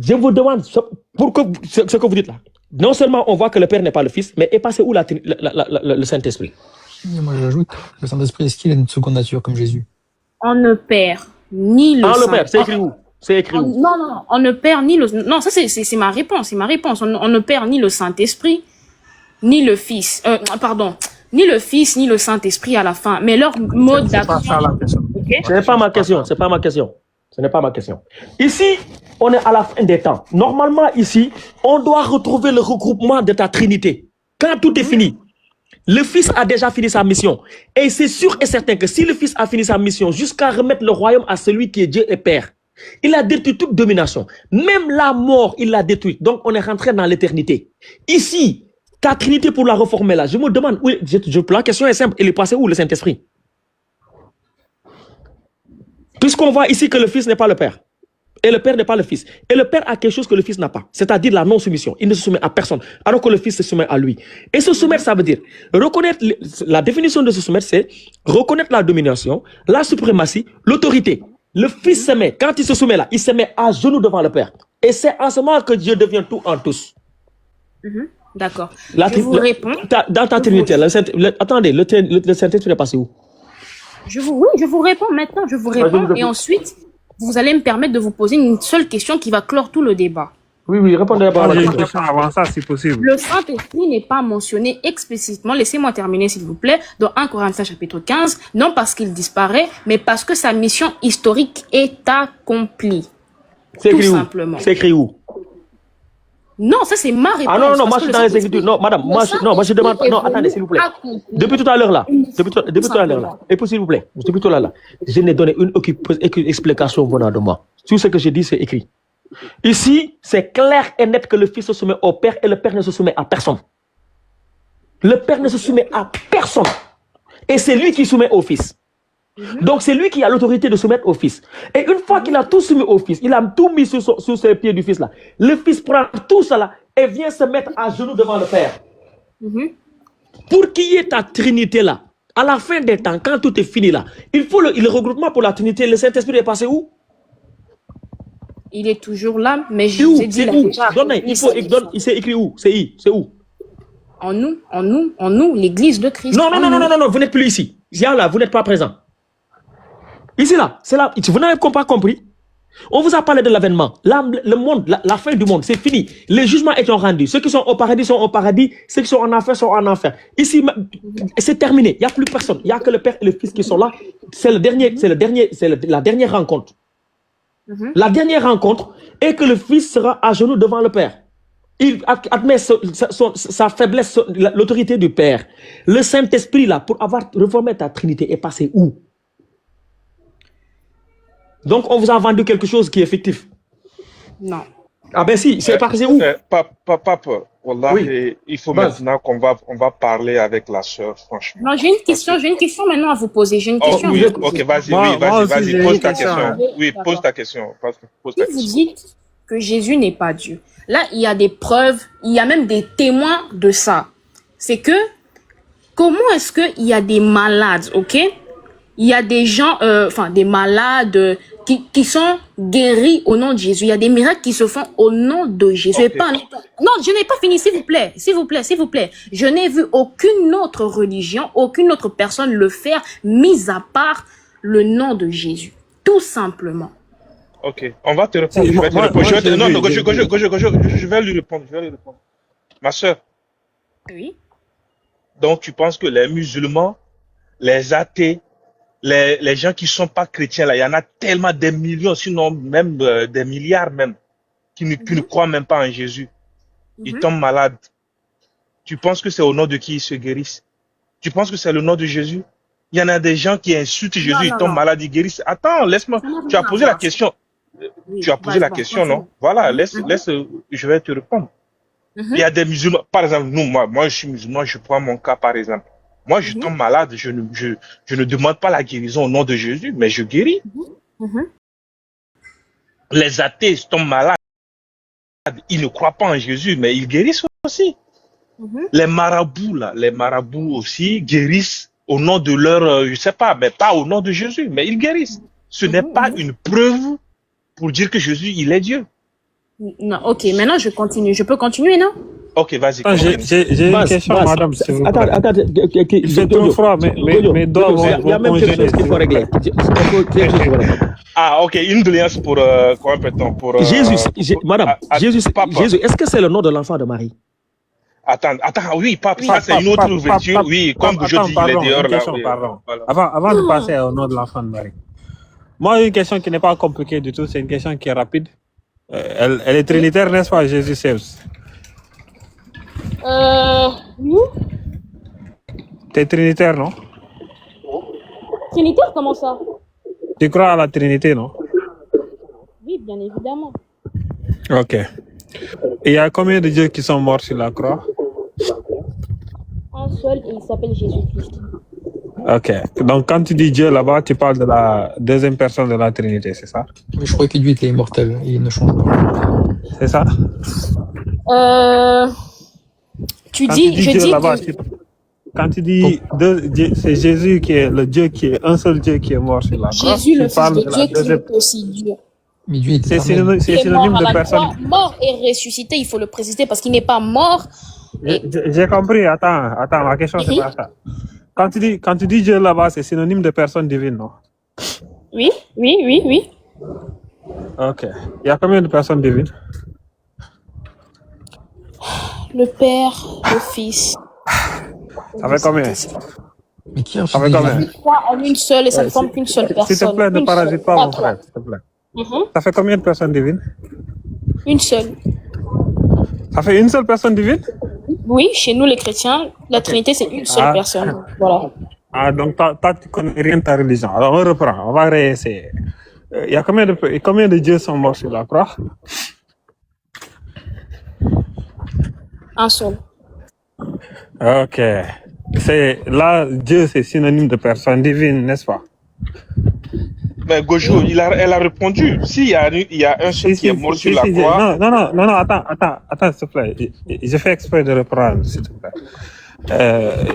Je vous demande, pour que ce que vous dites là, non seulement on voit que le Père n'est pas le Fils, mais est passé où le Saint-Esprit? Moi, j'ajoute, le Saint-Esprit, est-ce qu'il a une seconde nature comme Jésus? On ne perd ni le le Père, c'est écrit où? C'est écrit où? Non, on ne perd ni le... Non, ça c'est ma réponse, On ne perd ni le Saint-Esprit, ni le Fils. Ni le Fils, ni le Saint-Esprit à la fin. Mais leur mode d'action... Ce n'est pas ma question, c'est pas ma question. Ce n'est pas ma question. Ici, on est à la fin des temps. Normalement, ici, on doit retrouver le regroupement de ta Trinité. Quand tout est fini, le Fils a déjà fini sa mission. Et c'est sûr et certain que si le Fils a fini sa mission jusqu'à remettre le royaume à celui qui est Dieu et Père, il a détruit toute domination. Même la mort, il l'a détruite. Donc, on est rentré dans l'éternité. Ici, ta Trinité pour la reformer là, je me demande, la question est simple, il est passé où le Saint-Esprit? Puisqu'on voit ici que le Fils n'est pas le Père. Et le Père n'est pas le Fils. Et le Père a quelque chose que le Fils n'a pas. C'est-à-dire la non-soumission. Il ne se soumet à personne. Alors que le Fils se soumet à lui. Et se soumettre, ça veut dire reconnaître, la définition de se soumettre, c'est reconnaître la domination, la suprématie, l'autorité. Le Fils se met, quand il se soumet là, il se met à genoux devant le Père. Et c'est en ce moment que Dieu devient tout en tous. D'accord. Je vous réponds. Dans ta Trinité, attendez, le Saint-Esprit est passé où? Je vous réponds maintenant, je vous réponds. Et ensuite, vous allez me permettre de vous poser une seule question qui va clore tout le débat. Oui, répondez d'abord à la question. Avant ça, si possible. Le Saint-Esprit n'est pas mentionné explicitement, laissez-moi terminer s'il vous plaît, dans 1 Corinthiens chapitre 15, non parce qu'il disparaît, mais parce que sa mission historique est accomplie. Tout simplement. C'est écrit où? Non, ça c'est ma réponse. Ah non, moi je suis dans les Écritures. Non, madame, moi je demande. Non, attendez, s'il vous plaît. Depuis tout à l'heure là, et puis s'il vous plaît, depuis tout à l'heure là, je n'ai donné une explication venant de moi. Tout ce que j'ai dit, c'est écrit. Ici, c'est clair et net que le Fils se soumet au Père et le Père ne se soumet à personne. Le Père ne se soumet à personne. Et c'est lui qui soumet au Fils. Donc c'est lui qui a l'autorité de soumettre au Fils. Et une fois qu'il a tout soumis au Fils, il a tout mis sous ses pieds du Fils là. Le Fils prend tout cela et vient se mettre à genoux devant le Père. Pour qu'il y ait ta Trinité là, à la fin des temps, quand tout est fini là, il faut le regroupement pour la Trinité. Le Saint-Esprit est passé où? Il est toujours là, mais je vous ai dit c'est écrit où? C'est où? En nous, l'Église de Christ. Non, vous n'êtes plus ici. Là, vous n'êtes pas présent. Ici, là, c'est là. Vous n'avez pas compris. On vous a parlé de l'avènement. Le monde, la fin du monde, c'est fini. Les jugements étant rendus. Ceux qui sont au paradis sont au paradis. Ceux qui sont en enfer sont en enfer. Ici, c'est terminé. Il n'y a plus personne. Il n'y a que le Père et le Fils qui sont là. C'est la dernière rencontre. La dernière rencontre est que le Fils sera à genoux devant le Père. Il admet sa faiblesse, l'autorité du Père. Le Saint-Esprit, là, pour avoir reformé ta Trinité, est passé où? Donc, on vous a vendu quelque chose qui est fictif. Non. Ah ben si, c'est passé où? Papa, voilà, oui. Il faut maintenant qu'on va parler avec la sœur, franchement. Non, j'ai une question maintenant à vous poser. J'ai une question. Ok, vas-y, pose ta question. Oui, pose ta question. Si vous dites que Jésus n'est pas Dieu, là, il y a des preuves, il y a même des témoins de ça. C'est que, comment est-ce qu'il y a des malades, ok? Il y a des gens, des malades qui sont guéris au nom de Jésus. Il y a des miracles qui se font au nom de Jésus. Okay. Non, je n'ai pas fini, s'il vous plaît. Je n'ai vu aucune autre religion, aucune autre personne le faire, mis à part le nom de Jésus. Tout simplement. Ok, on va te répondre. Je vais lui répondre. Ma soeur. Oui. Donc, tu penses que les musulmans, les athées, les gens qui ne sont pas chrétiens, là, il y en a tellement des millions, sinon même des milliards même, qui ne croient même pas en Jésus. Ils tombent malades. Tu penses que c'est au nom de qui ils se guérissent? Tu penses que c'est le nom de Jésus? Il y en a des gens qui insultent Jésus, ils tombent malades, ils guérissent. Attends, laisse-moi. Tu as posé la question. Tu as posé la question, non? Voilà, laisse, je vais te répondre. Il y a des musulmans, par exemple, moi je suis musulman, je prends mon cas par exemple. Moi, je tombe malade, je ne demande pas la guérison au nom de Jésus, mais je guéris. Les athées tombent malades, ils ne croient pas en Jésus, mais ils guérissent aussi. Les marabouts aussi guérissent au nom de leur, je sais pas, mais pas au nom de Jésus, mais ils guérissent. Ce n'est pas une preuve pour dire que Jésus, il est Dieu. Non, ok, maintenant je continue. Je peux continuer, non? Ok, vas-y. Attends, j'ai une question, madame, s'il vous plaît. Attends, Il fait trop froid, mes doigts il y a vont même quelque congeler. chose qu'il faut régler. Ah, ok, une doléance pour quoi peut-on pour Madame, Jésus, est-ce que c'est le nom de l'enfant de Marie? Attends, oui, pape, ça c'est une autre ouverture. Oui, comme je dis, il est dehors là. Oui, Pardon. voilà. Avant de passer au nom de l'enfant de Marie. Moi, une question qui n'est pas compliquée du tout, c'est une question qui est rapide. Elle est trinitaire, n'est-ce pas, Jésus Seus? Oui. T'es trinitaire, non? Trinitaire, comment ça? Tu crois à la Trinité, non? Oui, bien évidemment. Ok. Et il y a combien de dieux qui sont morts sur la croix? Un seul, et il s'appelle Jésus-Christ. Ok. Donc, quand tu dis Dieu là-bas, tu parles de la deuxième personne de la Trinité, c'est ça? Mais je croyais que Dieu était immortel et il ne change pas. C'est ça? Tu Quand dis, tu dis je Dieu dis là-bas, que... quand tu dis c'est Jésus qui est le Dieu qui est un seul Dieu qui est mort sur la croix, Jésus, le tu Fils parles de de la Dieu, qui deuxième. est aussi Dieu. Mais Dieu est C'est éternel. synonyme de personne. Mort et ressuscité, il faut le préciser parce qu'il n'est pas mort. J'ai compris. Attends, ma question c'est pas ça. Quand tu dis Dieu là-bas, c'est synonyme de personne divine, non? Oui. Ok. Il y a combien de personnes divines? Le Père, le Fils. Ça fait combien? Mais qui a Ça fait combien? Trois en une seule et ça ne forme qu'une seule personne. S'il te plaît, ne Une parasite seule, pas mon trois. frère, s'il te plaît. Ça fait combien de personnes divines? Une seule. Ça fait une seule personne divine? Oui, chez nous les chrétiens, la Trinité c'est une seule personne. Voilà. Ah, donc toi, tu connais rien de ta religion. Alors on reprend, on va réessayer. Il y a combien de dieux sont morts sur la croix? Un seul. Ok. Là, Dieu, c'est synonyme de personne divine, n'est-ce pas? Mais Gojo, elle a répondu. S'il y a un seul qui est mort sur la croix. Non, attends, s'il te plaît. Je fais exprès de reprendre, s'il te plaît.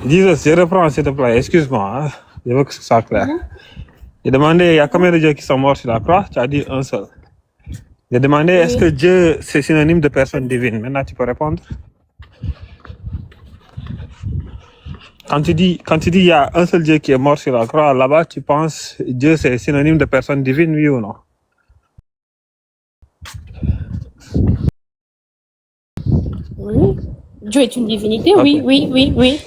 Jesus, je reprends, s'il te plaît. Excuse-moi, hein. Je veux que ce soit clair. J'ai demandé, il y a combien de dieux qui sont morts sur la croix? Tu as dit un seul. J'ai demandé, est-ce que Dieu, c'est synonyme de personne divine? Maintenant, tu peux répondre. Quand tu dis il y a un seul Dieu qui est mort sur la croix, là-bas, tu penses Dieu c'est synonyme de personne divine, oui ou non? Oui. Dieu est une divinité, Okay. oui.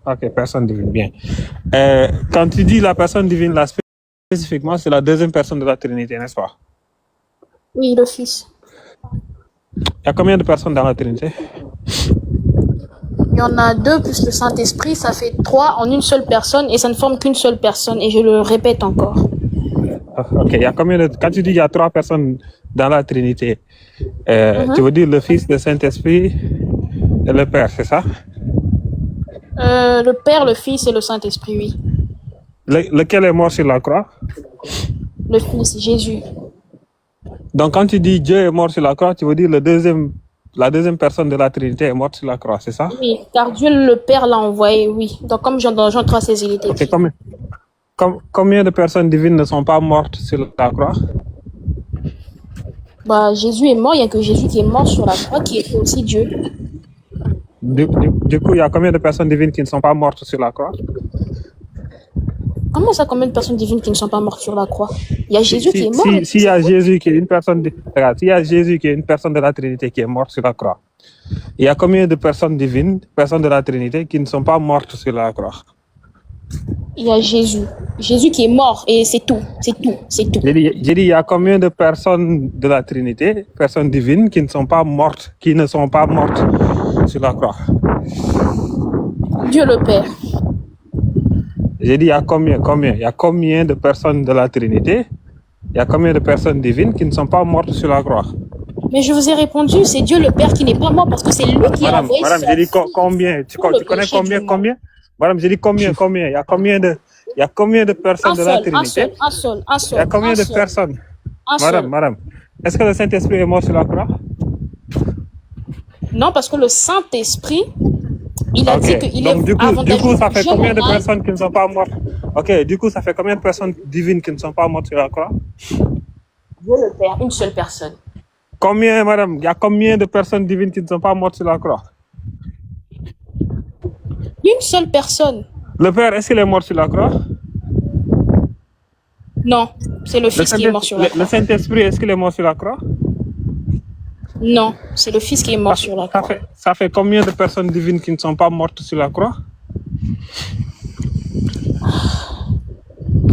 Ok, personne divine, bien. Quand tu dis la personne divine, là, spécifiquement, c'est la deuxième personne de la Trinité, n'est-ce pas? Oui, le Fils. Il y a combien de personnes dans la Trinité? Il y en a deux plus le Saint-Esprit, ça fait trois en une seule personne et ça ne forme qu'une seule personne. Et je le répète encore. Ok, il y a quand tu dis il y a trois personnes dans la Trinité, tu veux dire le Fils, le Saint-Esprit et le Père, c'est ça? Le Père, le Fils et le Saint-Esprit, oui. Lequel est mort sur la croix? Le Fils, Jésus. Donc quand tu dis Dieu est mort sur la croix, tu veux dire la deuxième personne de la Trinité est morte sur la croix, c'est ça? Oui, car Dieu le Père l'a envoyé, oui. Donc comme Jean 3,16, il était dit. Combien de personnes divines ne sont pas mortes sur la croix? Bah, Jésus est mort, il n'y a que Jésus qui est mort sur la croix, qui était aussi Dieu. Du coup, il y a combien de personnes divines qui ne sont pas mortes sur la croix? Comment ça, combien de personnes divines qui ne sont pas mortes sur la croix? Il y a Jésus qui est mort. S'il y a Jésus qui est une personne, s'il y a Jésus qui est une personne de la Trinité qui est morte sur la croix, il y a combien de personnes divines, personnes de la Trinité qui ne sont pas mortes sur la croix? Il y a Jésus. Jésus qui est mort et c'est tout. J'ai dit, il y a combien de personnes de la Trinité, personnes divines qui ne sont pas mortes sur la croix? Dieu le Père. J'ai dit, il y a combien de personnes de la Trinité, il y a combien de personnes divines qui ne sont pas mortes sur la croix? Mais je vous ai répondu, c'est Dieu le Père qui n'est pas mort parce que c'est lui qui a envoyé. Madame, j'ai dit combien? Tu connais combien? Madame, j'ai dit combien? Il y a combien de personnes de la Trinité? Un seul. Il y a combien de personnes? Madame, est-ce que le Saint-Esprit est mort sur la croix? Non, parce que le Saint-Esprit, il a dit qu'il est du coup, ça fait combien de personnes qui ne sont pas mortes? Ok, du coup, ça fait combien de personnes divines qui ne sont pas mortes sur la croix? Dieu le Père, une seule personne. Combien, madame, il y a combien de personnes divines qui ne sont pas mortes sur la croix? Une seule personne. Le Père, est-ce qu'il est mort sur la croix? Non, c'est le Fils qui est mort sur la croix. Le Saint-Esprit, est-ce qu'il est mort sur la croix? Non, c'est le Fils qui est mort sur la croix. Ça fait combien de personnes divines qui ne sont pas mortes sur la croix?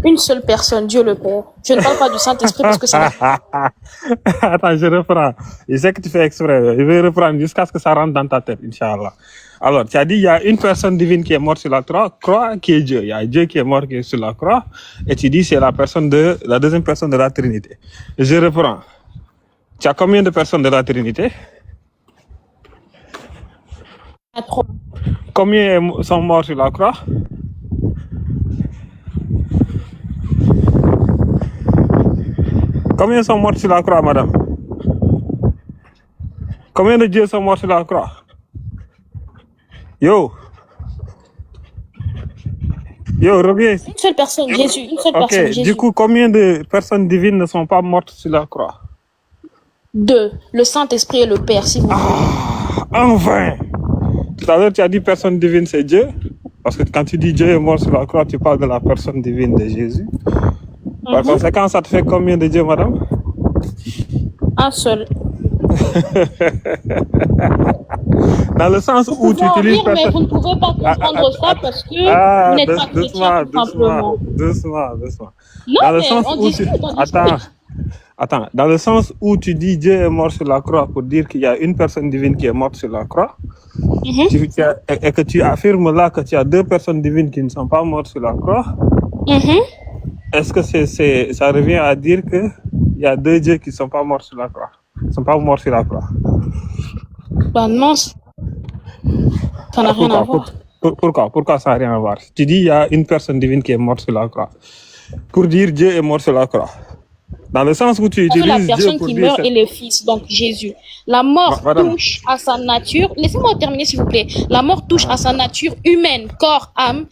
Une seule personne, Dieu le Père. Je ne parle pas du Saint-Esprit parce que c'est... Attends, je reprends. Je sais que tu fais exprès. Je vais reprendre jusqu'à ce que ça rentre dans ta tête, Inch'Allah. Alors, tu as dit, il y a une personne divine qui est morte sur la croix, qui est Dieu. Il y a Dieu qui est mort qui est sur la croix. Et tu dis, c'est la deuxième personne de la Trinité. Je reprends. Tu as combien de personnes de la Trinité? Pas trop. Combien sont morts sur la croix? Combien sont morts sur la croix, madame? Combien de dieux sont morts sur la croix? Yo, reviens. Une seule personne, Jésus. Une seule personne, Jésus. Du coup, combien de personnes divines ne sont pas mortes sur la croix? 2. Le Saint-Esprit et le Père, si vous voulez. Enfin! Tout à l'heure, tu as dit personne divine, c'est Dieu. Parce que quand tu dis Dieu est mort sur la croix, tu parles de la personne divine de Jésus. Par conséquent, ça te fait combien de dieux, madame? Un seul. Dans le sens où tu utilises... Mais vous ne pouvez pas comprendre ça parce que vous n'êtes pas chrétien, tout simplement. Doucement. Non, Dans le mais sens on où discute, on discute. Attends, dans le sens où tu dis Dieu est mort sur la croix pour dire qu'il y a une personne divine qui est morte sur la croix, et que tu affirmes là que tu as 2 personnes divines qui ne sont pas mortes sur la croix, est-ce que ça revient à dire qu'il y a 2 dieux qui ne sont pas morts sur la croix? Ils ne sont pas morts sur la croix. Bah non, ça n'a rien à voir. Pourquoi ça n'a rien à voir? Tu dis il y a une personne divine qui est morte sur la croix. Pour dire Dieu est mort sur la croix. Dans le sens où tu utilises la Dieu personne pour qui dire... meurt est le Fils, donc Jésus. La mort Madame. touche à sa nature. Laissez-moi terminer, s'il vous plaît. La mort touche à sa nature humaine, corps, âme.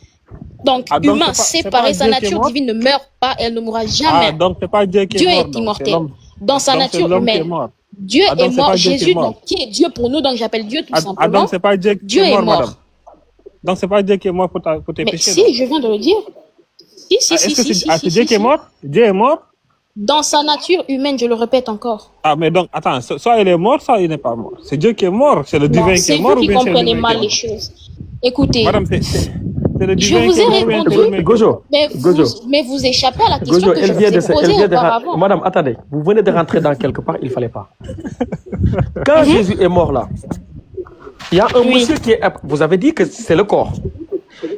Donc, donc humain, c'est pas séparé. Sa Dieu qui est nature mort? divine ne meurt pas, elle ne mourra jamais. donc c'est pas Dieu qui Dieu est mort. est donc, immortel. c'est l'homme. Dans sa Donc, c'est nature l'homme qui est humaine. mort. Dieu donc, est c'est mort. pas Dieu qui est Jésus, mort. donc, qui est Dieu pour nous, donc j'appelle Dieu tout simplement. donc c'est pas Dieu qui Dieu est est mort, mort. madame. Donc c'est pas Dieu qui est mort pour tes Mais péchés. si, donc. je viens de le dire. Si. C'est Dieu qui est mort? Dieu est mort? Dans sa nature humaine, je le répète encore. Mais donc, attends, soit il est mort, soit il n'est pas mort. C'est Dieu qui est mort, c'est le divin qui C'est est mort vous ou qui bien c'est le comprenez divin mal qui est les mort? choses. Écoutez, Madame, c'est le je divin vous qui ai est mort ou bien c'est le répondu, divin qui est mort? Gojo, mais vous échappez à la question Gojo, que je elle vous vient ai posée auparavant. Madame, attendez, vous venez de rentrer dans quelque part, il ne fallait pas. Quand Jésus est mort là, il y a un monsieur qui est... Vous avez dit que c'est le corps.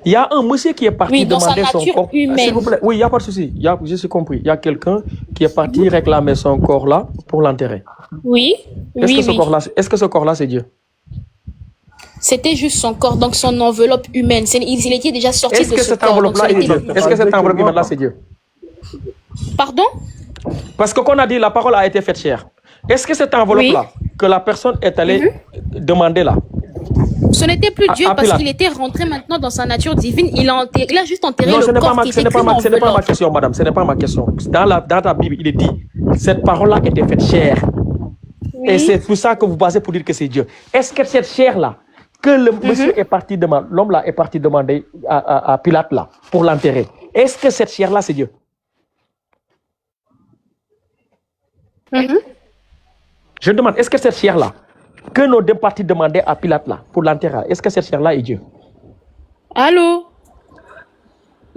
Il y a un monsieur qui est parti dans sa demander son nature corps. humaine. S'il vous plaît. Oui, il n'y a pas de souci. Je suis compris. Il y a quelqu'un qui est parti réclamer son corps là pour l'enterrer. Oui, Est-ce que ce corps-là, c'est Dieu? C'était juste son corps, donc son enveloppe humaine. Il était déjà sorti de ce corps. Est-ce que cette enveloppe-là est Dieu? Est-ce que cette enveloppe humaine-là, c'est Dieu? Pardon? Parce que qu'on a dit, la parole a été faite chère. Est-ce que cette enveloppe-là, que la personne est allée demander là, ce n'était plus Dieu parce Pilate. qu'il était rentré maintenant dans sa nature divine. Il a juste enterré non, le corps qui était pris dans ce n'est pas ma question, madame. Ce n'est pas ma question. Dans ta Bible, il est dit, cette parole-là était faite chère. Et c'est pour ça que vous basez pour dire que c'est Dieu. Est-ce que cette chair-là, que le monsieur est parti demander, l'homme là est parti demander à Pilate là, pour l'enterrer, est-ce que cette chair-là, c'est Dieu? Je demande, est-ce que cette chair-là, que nos deux partis demandaient à Pilate là, pour l'enterrer, est-ce que cette chair-là est Dieu? Allô?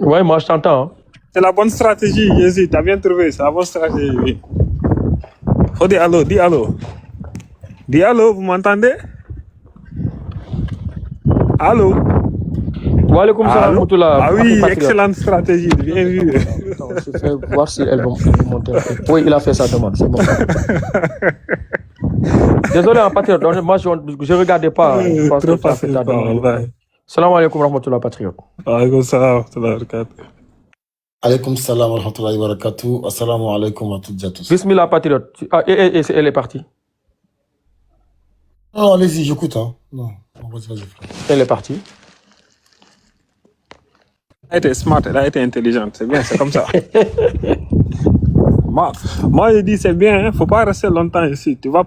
Oui, moi je t'entends. Hein. C'est la bonne stratégie, Jésus, t'as bien trouvé, c'est la bonne stratégie, oui. Oh, dis allô, dis allô. Dis allô, vous m'entendez? Allô? Wa alaikum salam. Ah oui, excellente stratégie, bien vu. Attends, je vais voir si elles vont monter. Oui, il a fait sa demande, c'est bon. Désolé, en patriote, moi je ne regardais pas. Je pense que tu as fait ta demande. Salam alaikum rahmatullah, patriote. Alaikum salam wa rahmatullahi wa barakatuh. Alaikum salam wa rahmatullahi wa barakatuh. Assalamu alaikum à toutes et à tous. Bismillah, patriote. Ah, elle est partie. Non, allez-y, j'écoute. Hein. Non, vas-y. Elle est partie. Elle a été smart, elle a été intelligente, c'est bien, c'est comme ça. Moi, je dis c'est bien, il ne faut pas rester longtemps ici. Tu vas